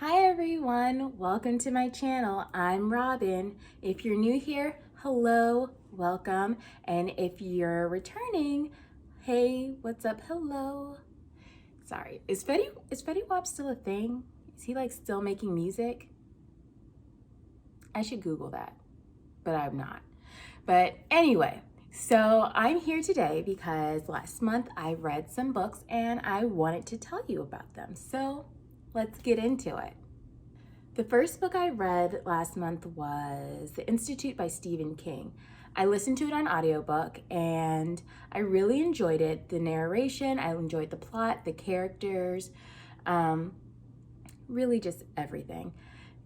Hi everyone, welcome to my channel. I'm Robin. If you're new here, hello, welcome. And if you're returning, hey, what's up, hello. Sorry, is Fetty Wap still a thing? Is he like still making music? I should Google that, but I'm not. But anyway, so I'm here today because last month I read some books and I wanted to tell you about them. So let's get into it. The first book I read last month was The Institute by Stephen King. I listened to it on audiobook and I really enjoyed it. The narration, I enjoyed the plot, the characters, really just everything.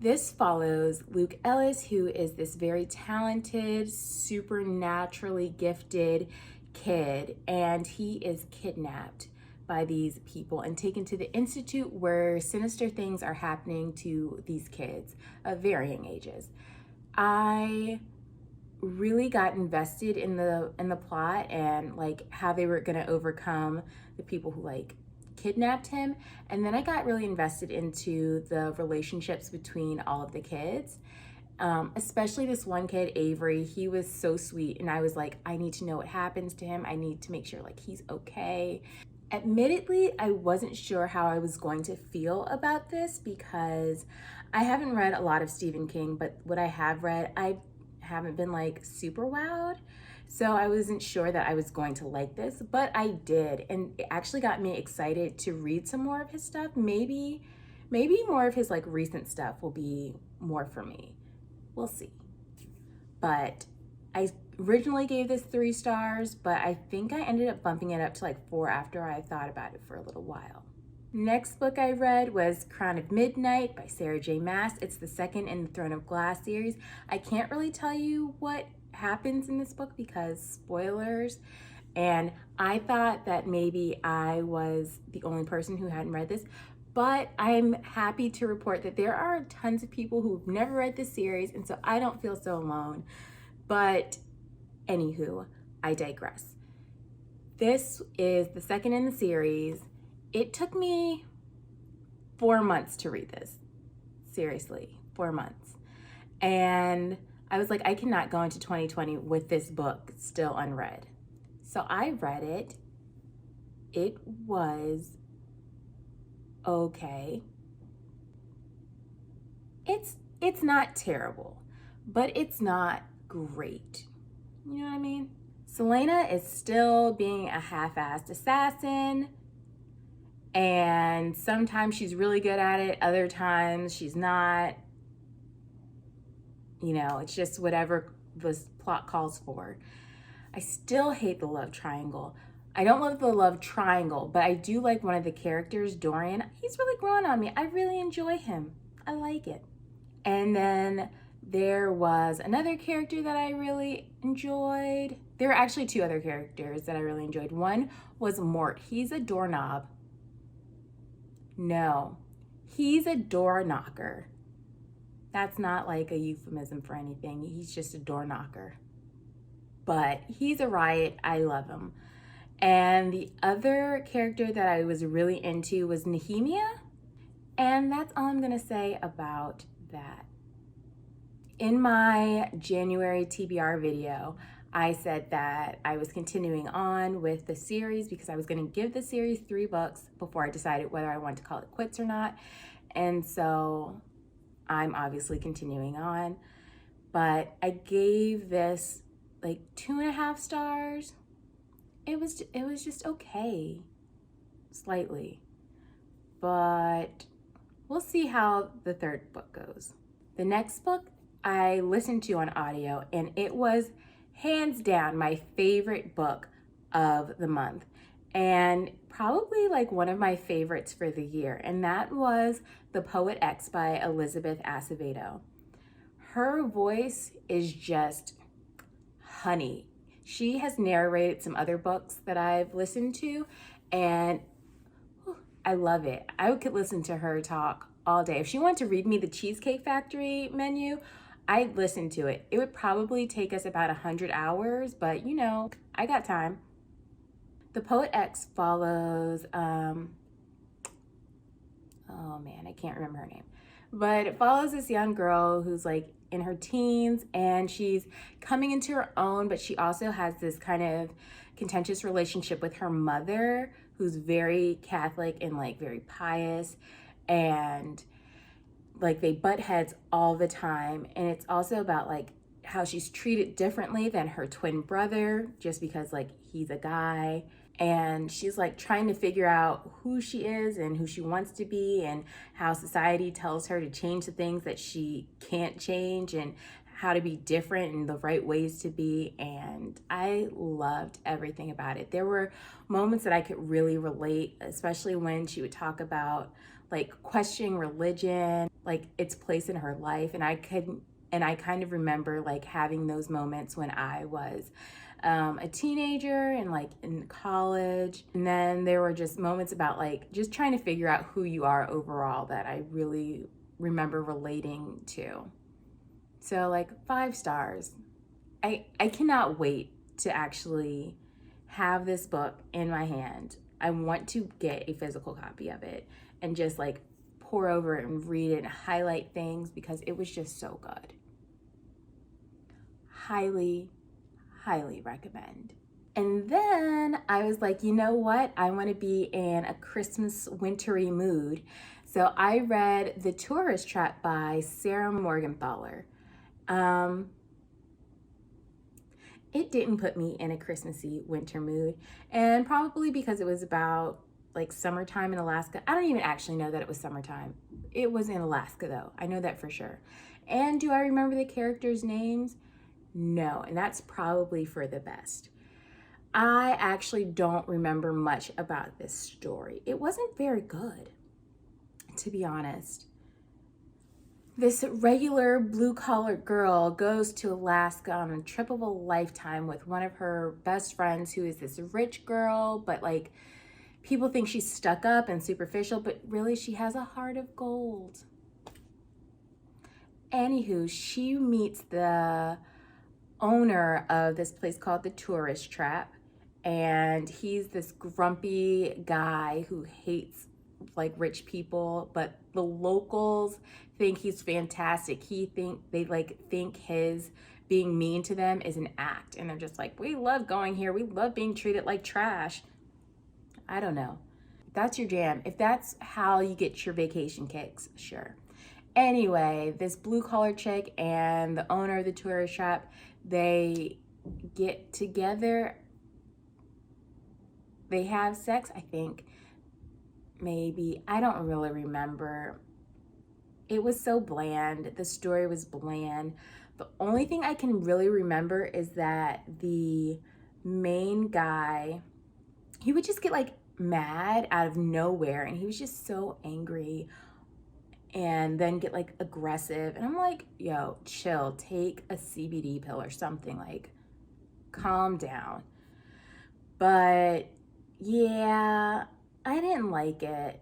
This follows Luke Ellis, who is this very talented, supernaturally gifted kid, and he is kidnapped by these people and taken to the institute where sinister things are happening to these kids of varying ages. I really got invested in the plot and like how they were going to overcome the people who like kidnapped him, and then I got really invested into the relationships between all of the kids. Especially this one kid, Avery. He was so sweet, and I was like, I need to know what happens to him. I need to make sure like he's okay. Admittedly, I wasn't sure how I was going to feel about this because I haven't read a lot of Stephen King, but what I have read, I haven't been like super wowed. So I wasn't sure that I was going to like this, but I did. And it actually got me excited to read some more of his stuff. Maybe more of his like recent stuff will be more for me. We'll see. But I originally gave this 3 stars, but I think I ended up bumping it up to like 4 after I thought about it for a little while. Next book I read was Crown of Midnight by Sarah J. Maas. It's the second in the Throne of Glass series. I can't really tell you what happens in this book because spoilers. And I thought that maybe I was the only person who hadn't read this, but I'm happy to report that there are tons of people who've never read this series, and so I don't feel so alone. But anywho, I digress. This is the second in the series. It took me 4 months to read this. Seriously, 4 months. And I was like, I cannot go into 2020 with this book still unread. So I read it. It was okay. It's not terrible, but it's not great. You know what I mean? Selena is still being a half-assed assassin, and sometimes she's really good at it, other times she's not. You know, it's just whatever the plot calls for. I still hate the love triangle. I don't love the love triangle, but I do like one of the characters, Dorian. He's really growing on me. I really enjoy him. I like it. And then there was another character that I really enjoyed. There were actually 2 other characters that I really enjoyed. One was Mort. He's a doorknob. No, he's a door knocker. That's not like a euphemism for anything. He's just a door knocker. But he's a riot. I love him. And the other character that I was really into was Nehemia. And that's all I'm going to say about that. In my January TBR video, I said that I was continuing on with the series because I was going to give the series 3 books before I decided whether I wanted to call it quits or not. And so I'm obviously continuing on, but I gave this like 2.5 stars. It was just okay, slightly, but we'll see how the 3rd book goes. The next book I listened to on audio, and it was hands down my favorite book of the month, and probably like one of my favorites for the year, and that was The Poet X by Elizabeth Acevedo. Her voice is just honey. She has narrated some other books that I've listened to, and I love it. I could listen to her talk all day. If she wanted to read me the Cheesecake Factory menu, I'd listen to it. It would probably take us about 100 hours, but you know, I got time. The Poet X follows, oh man, I can't remember her name. But it follows this young girl who's like in her teens and she's coming into her own, but she also has this kind of contentious relationship with her mother, who's very Catholic and like very pious, and like they butt heads all the time. And it's also about like how she's treated differently than her twin brother just because like he's a guy, and she's like trying to figure out who she is and who she wants to be, and how society tells her to change the things that she can't change, and how to be different and the right ways to be. And I loved everything about it. There were moments that I could really relate, especially when she would talk about like questioning religion, like its place in her life. And I kind of remember like having those moments when I was a teenager and like in college. And then there were just moments about like just trying to figure out who you are overall that I really remember relating to. So like 5 stars. I cannot wait to actually have this book in my hand. I want to get a physical copy of it and just like pour over it and read it and highlight things because it was just so good. Highly recommend. And then I was like, you know what? I want to be in a Christmas wintry mood. So I read The Tourist Trap by Sarah Morgenthaler. It didn't put me in a Christmassy winter mood, and probably because it was about like summertime in Alaska. I don't even actually know that it was summertime. It was in Alaska though. I know that for sure. And do I remember the characters' names? No, and that's probably for the best. I actually don't remember much about this story. It wasn't very good, to be honest. This regular blue-collar girl goes to Alaska on a trip of a lifetime with one of her best friends who is this rich girl, but like people think she's stuck up and superficial, but really she has a heart of gold. Anywho, she meets the owner of this place called the Tourist Trap, and he's this grumpy guy who hates like rich people, but the locals think he's fantastic. They think his being mean to them is an act, and they're just like, we love going here, we love being treated like trash. I don't know. That's your jam. If that's how you get your vacation kicks, sure. Anyway, this blue collar chick and the owner of the Tourist Trap, they get together. They have sex, I think. Maybe. I don't really remember. It was so bland. The story was bland. The only thing I can really remember is that the main guy, he would just get like mad out of nowhere, and he was just so angry and then get like aggressive. And I'm like, yo, chill, take a CBD pill or something, like calm down. But yeah, I didn't like it.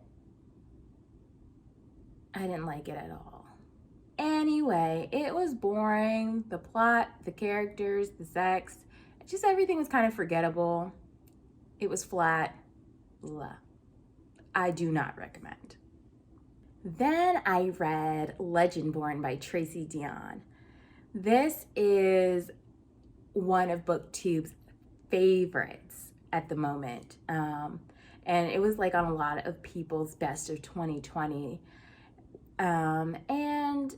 I didn't like it at all. Anyway, it was boring. The plot, the characters, the sex, just everything was kind of forgettable. It was flat. Blah. I do not recommend. Then I read Legendborn by Tracy Deonn. This is one of BookTube's favorites at the moment. And it was like on a lot of people's best of 2020. And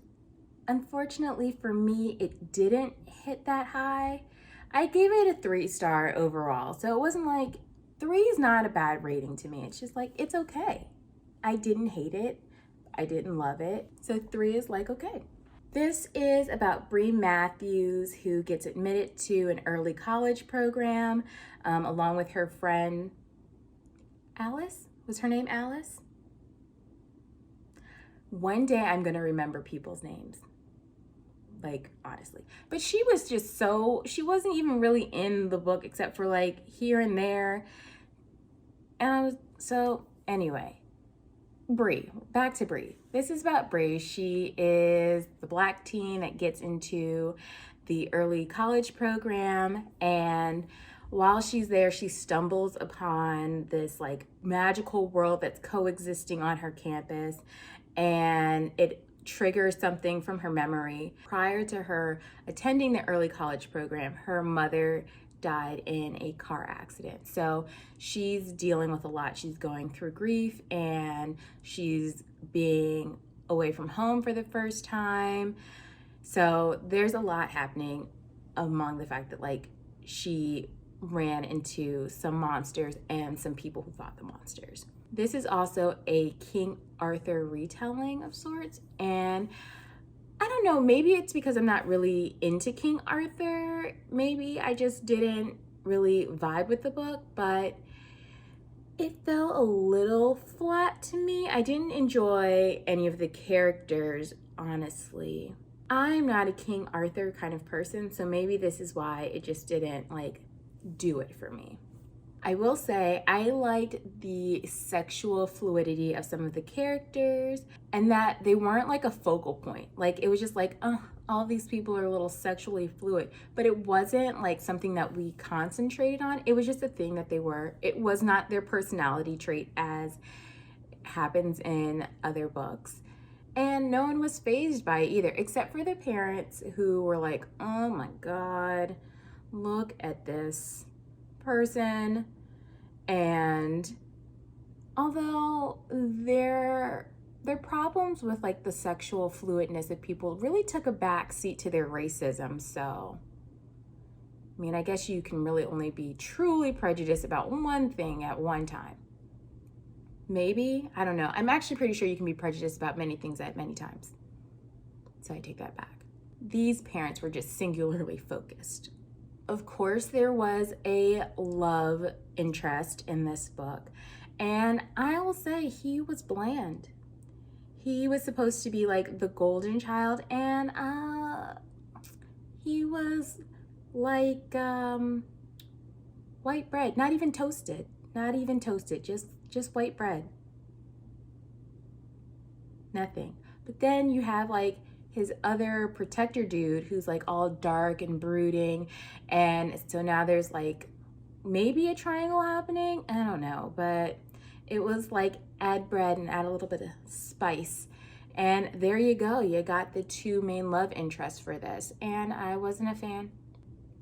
unfortunately for me, it didn't hit that high. I gave it a 3-star overall. So it wasn't like, 3 is not a bad rating to me. It's just like, it's okay. I didn't hate it. I didn't love it. So 3 is like, okay. This is about Bree Matthews, who gets admitted to an early college program, along with her friend, Alice? Was her name Alice? One day I'm gonna remember people's names, like honestly. But she was just she wasn't even really in the book except for like here and there. And anyway, Bree, back to Bree. This is about Bree. She is the Black teen that gets into the early college program, and While she's there, she stumbles upon this like magical world that's coexisting on her campus, and it triggers something from her memory. Prior to her attending the early college program, her mother died in a car accident. So she's dealing with a lot. She's going through grief, and she's being away from home for the first time. So there's a lot happening among the fact that like she ran into some monsters and some people who fought the monsters. This is also a King Arthur retelling of sorts, and I don't know, maybe it's because I'm not really into King Arthur. Maybe I just didn't really vibe with the book, but it felt a little flat to me. I didn't enjoy any of the characters, honestly. I'm not a King Arthur kind of person, so maybe this is why it just didn't like do it for me. I will say I liked the sexual fluidity of some of the characters, and that they weren't like a focal point. Like it was just like, all these people are a little sexually fluid, but it wasn't like something that we concentrated on. It was just a thing that they were. It was not their personality trait as happens in other books. And no one was fazed by it either, except for the parents who were like, oh my God, look at this person. And although their problems with like the sexual fluidness of people really took a back seat to their racism. So, I mean, I guess you can really only be truly prejudiced about one thing at one time. Maybe, I don't know. I'm actually pretty sure you can be prejudiced about many things at many times. So I take that back. These parents were just singularly focused. Of course, there was a love interest in this book, and I will say he was bland. He was supposed to be like the golden child, and he was like white bread, not even toasted, just white bread. Nothing. But then you have like his other protector dude who's like all dark and brooding, and so now there's like maybe a triangle happening. I don't know, but it was like add bread and add a little bit of spice, and there you go. You got the two main love interests for this, and I wasn't a fan.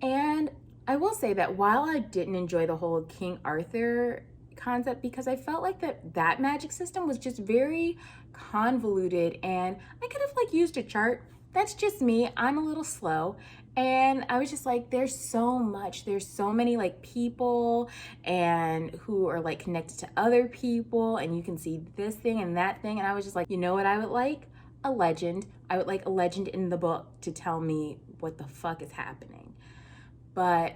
And I will say that while I didn't enjoy the whole King Arthur concept, because I felt like that magic system was just very convoluted, and I could have like used a chart. That's just me. I'm a little slow, and I was just like, there's so many like people and who are like connected to other people, and you can see this thing and that thing, and I was just like, you know what I would like? A legend. I would like a legend in the book to tell me what the fuck is happening. But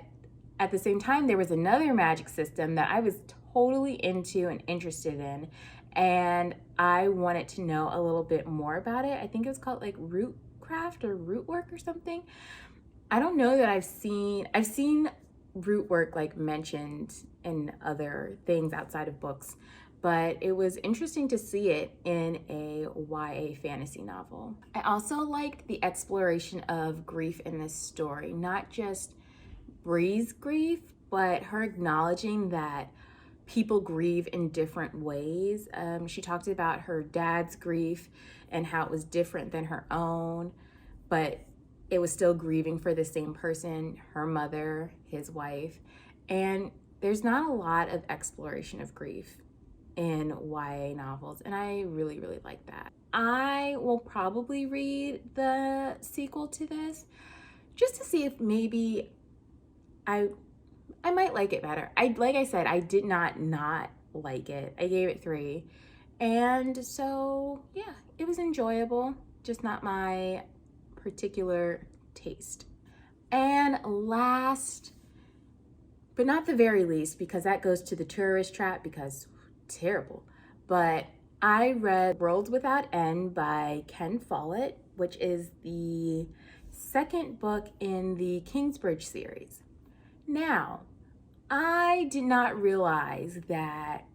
at the same time, there was another magic system that I was totally into and interested in, and I wanted to know a little bit more about it. I think it was called like rootcraft or root work or something. I don't know that I've seen root work like mentioned in other things outside of books, but it was interesting to see it in a YA fantasy novel. I also liked the exploration of grief in this story, not just Bree's grief, but her acknowledging that people grieve in different ways. She talked about her dad's grief and how it was different than her own, but it was still grieving for the same person, her mother, his wife. And there's not a lot of exploration of grief in YA novels, and I really, really like that. I will probably read the sequel to this just to see if maybe I might like it better. Like I said, I did not like it. I gave it 3. And so, yeah, it was enjoyable, just not my particular taste. And last, but not the very least, because that goes to the tourist trap, because terrible, but I read Worlds Without End by Ken Follett, which is the second book in the Kingsbridge series. Now, I did not realize that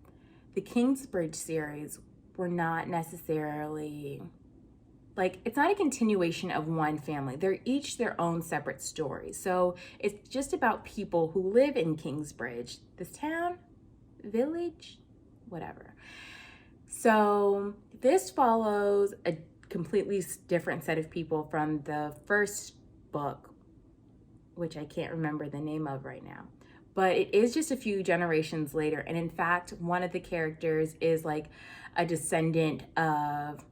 the Kingsbridge series were not necessarily like, it's not a continuation of one family. They're each their own separate story. So it's just about people who live in Kingsbridge, this town, village, whatever. So this follows a completely different set of people from the first book, which I can't remember the name of right now. But it is just a few generations later. And in fact, one of the characters is like a descendant of,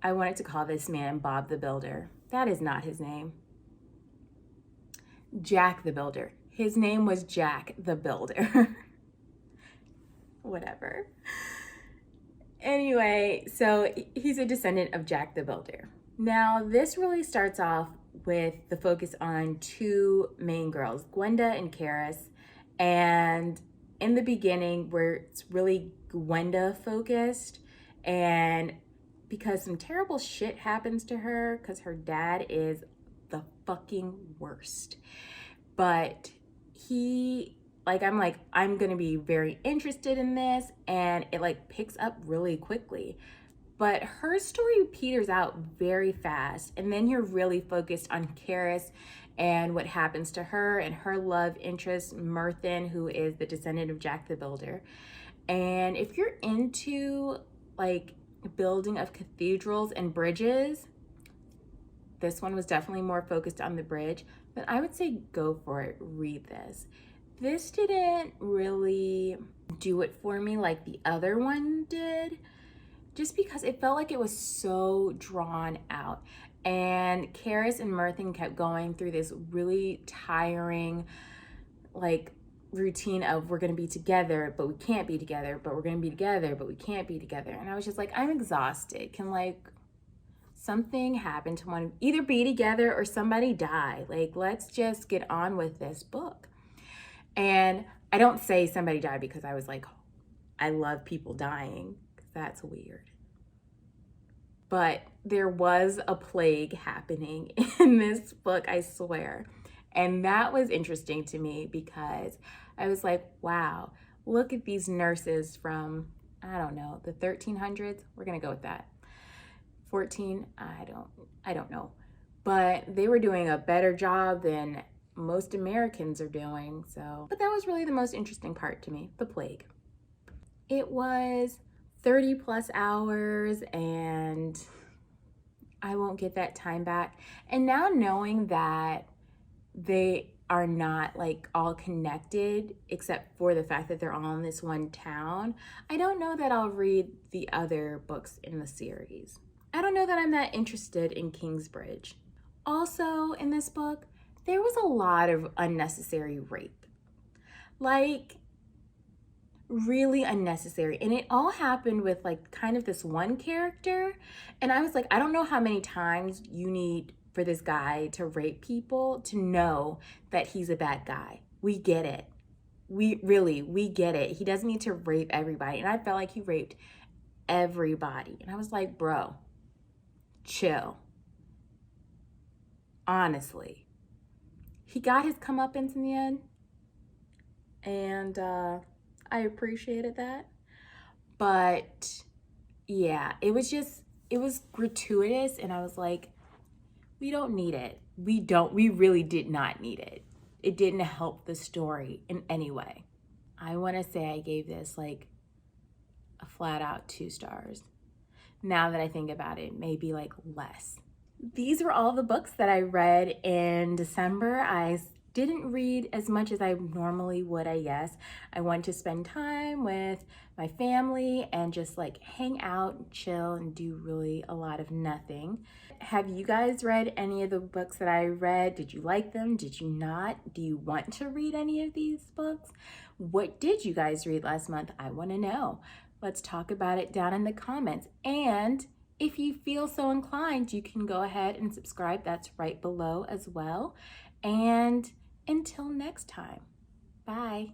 I wanted to call this man Bob the Builder. That is not his name. Jack the Builder. His name was Jack the Builder. Whatever. Anyway, so he's a descendant of Jack the Builder. Now, this really starts off with the focus on two main girls, Gwenda and Karis. And in the beginning, where it's really Gwenda focused, and because some terrible shit happens to her because her dad is the fucking worst. But I'm gonna be very interested in this, and it like picks up really quickly. But her story peters out very fast, and then you're really focused on Karis and what happens to her and her love interest, Merthin, who is the descendant of Jack the Builder. And if you're into like building of cathedrals and bridges, this one was definitely more focused on the bridge, but I would say go for it, read this. This didn't really do it for me like the other one did, just because it felt like it was so drawn out. And Karis and Merthin kept going through this really tiring, like, routine of we're gonna be together, but we can't be together, but we're gonna be together, but we can't be together. And I was just like, I'm exhausted. Can like something happen to one, either be together or somebody die? Like, let's just get on with this book. And I don't say somebody died because I was like, I love people dying. That's weird. But there was a plague happening in this book, I swear. And that was interesting to me because I was like, wow, look at these nurses from, I don't know, the 1300s. We're gonna go with that. 14, I don't know. But they were doing a better job than most Americans are doing. So, but that was really the most interesting part to me, the plague. It was 30 plus hours and I won't get that time back. And now knowing that they are not like all connected except for the fact that they're all in this one town, I don't know that I'll read the other books in the series. I don't know that I'm that interested in Kingsbridge. Also in this book, there was a lot of unnecessary rape. Like, really unnecessary. And it all happened with like kind of this one character. And I was like, I don't know how many times you need for this guy to rape people to know that he's a bad guy. We get it. We get it. He doesn't need to rape everybody. And I felt like he raped everybody. And I was like, bro, chill. Honestly. He got his comeuppance in the end. And I appreciated that. But yeah, it was gratuitous. And I was like, we don't need it. We really did not need it. It didn't help the story in any way. I want to say I gave this like a flat out 2 stars. Now that I think about it, maybe like less. These were all the books that I read in December. I didn't read as much as I normally would, I guess. I wanted to spend time with my family and just like hang out and chill and do really a lot of nothing. Have you guys read any of the books that I read? Did you like them? Did you not? Do you want to read any of these books? What did you guys read last month? I want to know. Let's talk about it down in the comments. And if you feel so inclined, you can go ahead and subscribe. That's right below as well. And until next time, bye.